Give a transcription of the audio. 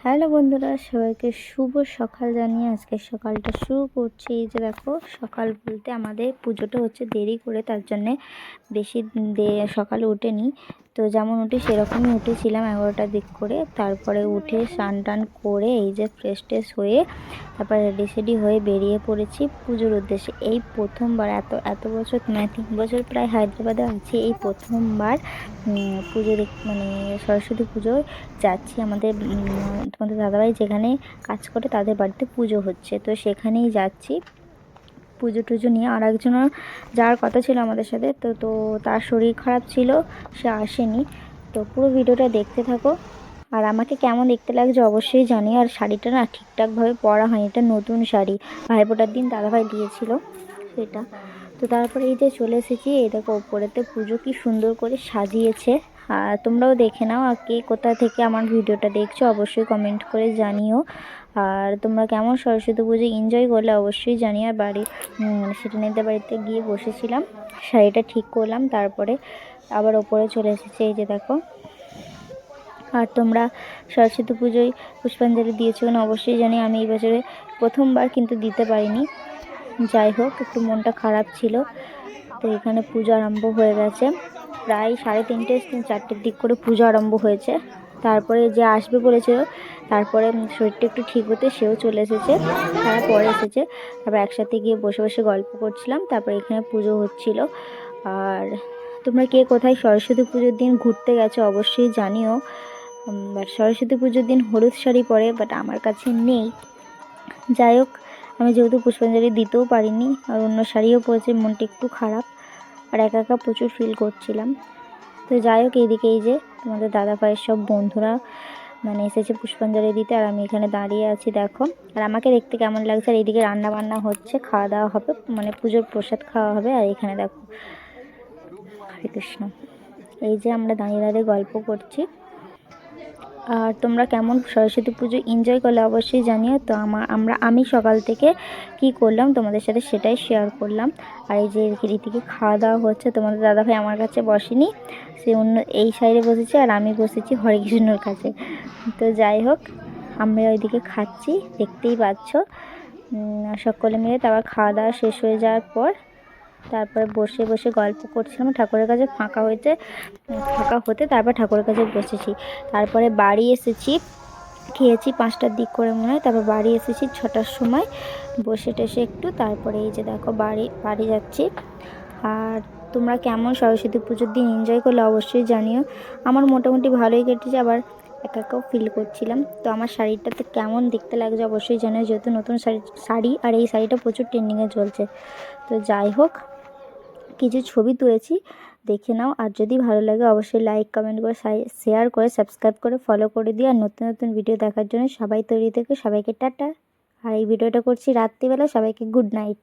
Hello বন্ধুরা, সবাইকে শুভ সকাল জানিয়ে আজকে সকালটা শুরু করছি। এই যে দেখো, সকাল বলতে আমাদের পুজোটা হচ্ছে দেরি করে, তার জন্যে বেশি সকালে উঠেনি। তো যেমন উঠি সেরকমই উঠেছিলাম 11টার দিক করে। তারপরে উঠে স্নান টান করে এই যে ফ্রেশ ট্রেশ হয়ে তারপর রেডি সেডি হয়ে বেরিয়ে পড়েছি পুজোর উদ্দেশ্যে। এই প্রথমবার এত এত বছর মানে 3 বছর প্রায় হায়দ্রাবাদে আছি, এই প্রথমবার পুজো মানে সরস্বতী পুজোয় যাচ্ছি। তোমাদের দাদাভাই যেখানে কাজ করে তাদের বাড়িতে পুজো হচ্ছে, তো সেখানেই যাচ্ছি পুজো টুজো নিয়ে। আর একজনের যাওয়ার কথা ছিল আমাদের সাথে, তো তার শরীর খারাপ ছিল, সে আসেনি। তো পুরো ভিডিওটা দেখতে থাকো। আর আমাকে কেমন দেখতে লাগছে অবশ্যই জানি। আর শাড়িটা না ঠিকঠাকভাবে পরা হয়নি, এটা নতুন শাড়ি, ভাইফোঁটার দিন দাদাভাই দিয়েছিল সেটা। তো তারপরে এই যে চলে এসেছি, এই দেখো ওপরেতে পুজো কি সুন্দর করে সাজিয়েছে। আর তোমরাও দেখে নাও, আর কে কোথা থেকে আমার ভিডিওটা দেখছো অবশ্যই কমেন্ট করে জানিও। আর তোমরা কেমন সরস্বতী পুজো এনজয় করলে অবশ্যই জানিও। আর সেটানিদের বাড়িতে গিয়ে বসেছিলাম, শাড়িটা ঠিক করলাম, তারপরে আবার ওপরে চলে এসেছি। এই যে দেখো। আর তোমরা সরস্বতী পুজোয় পুষ্পাঞ্জলি দিয়েছো কিনা অবশ্যই জানি। আমি এই বছরে প্রথমবার কিন্তু দিতে পারিনি। যাই হোক, একটু মনটা খারাপ ছিল। তো এখানে পুজো আরম্ভ হয়ে গেছে, প্রায় 3:30 4টের দিক করে পুজো আরম্ভ হয়েছে। তারপরে যে আসবে বলেছিল, তারপরে শরীরটা একটু ঠিক হতে সেও চলে এসেছে, তারা পরে এসেছে। তারপর একসাথে গিয়ে বসে বসে গল্প করছিলাম, তারপরে এখানে পুজো হচ্ছিল। আর তোমরা কে কোথায় সরস্বতী পুজোর দিন ঘুরতে গেছো অবশ্যই জানিও। বাট সরস্বতী পুজোর দিন হলুদ শাড়ি পরে, বাট আমার কাছে নেই। যাই হোক, আমি যেহেতু পুষ্পাঞ্জলি দিতেও পারিনি আর অন্য শাড়িও পরেছি, মনটা একটু খারাপ আর একা একা প্রচুর ফিল করছিলাম। তো যাই হোক, এইদিকে এই যে তোমাদের দাদা ভাইয়ের সব বন্ধুরা মানে এসেছে পুষ্পাঞ্জলি দিতে, আর আমি এখানে দাঁড়িয়ে আছি দেখো। আর আমাকে দেখতে কেমন লাগছে। আর এইদিকে রান্না বান্না হচ্ছে, খাওয়া দাওয়া হবে, মানে পুজোর প্রসাদ খাওয়া হবে। আর এখানে দেখো, হরে কৃষ্ণ, এই যে আমরা দাঁড়িয়ে দাঁড়িয়ে গল্প করছি। আর তোমরা কেমন সরস্বতী পুজো এনজয় করলে অবশ্যই জানিও। তো আমি সকাল থেকে কি করলাম তোমাদের সাথে সেটাই শেয়ার করলাম। আর এই যে রীতিকে খাওয়া দাওয়া হচ্ছে, তোমাদের দাদাভাই আমার কাছে বসেনি, সে অন্য এই সাইডে বসেছে, আর আমি বসেছি হরে কৃষ্ণর কাছে। তো যাই হোক, আমরা ওইদিকে খাচ্ছি, দেখতেই পাচ্ছ। সকলে মিলে তারপর খাওয়া দাওয়া শেষ হয়ে যাওয়ার পর তারপরে বসে বসে গল্প করছিলাম। ঠাকুরের কাছে ফাঁকা হতে তারপর ঠাকুরের কাছে বসেছি। তারপরে বাড়ি এসেছি, খেয়েছি 5টার দিক করে মনে হয়। তারপর বাড়ি এসেছি 6টার সময়, বসে টেসে একটু। তারপরে এই যে দেখো বাড়ি যাচ্ছি। আর তোমরা কেমন সরস্বতী পুজোর দিন এনজয় করলে অবশ্যই জানিও। আমার মোটামুটি ভালোই কেটেছে, আবার একা একাও ফিল করছিলাম। তো আমার শাড়িটাতে কেমন দেখতে লাগছে অবশ্যই জানিও, যেহেতু নতুন শাড়ি আর এই শাড়িটা প্রচুর ট্রেন্ডিংয়ে চলছে। তো যাই হোক, কিছু ছবি তুলেছি, দেখে নাও। আর যদি ভালো লাগে অবশ্যই লাইক কমেন্ট করে শেয়ার করে সাবস্ক্রাইব করে ফলো করে দিও। আর নতুন নতুন ভিডিও দেখার জন্য সবাই তৈরি থেকে সবাইকে টাটা। আর এই ভিডিওটা করছি রাত্রিবেলা, সবাইকে গুড নাইট।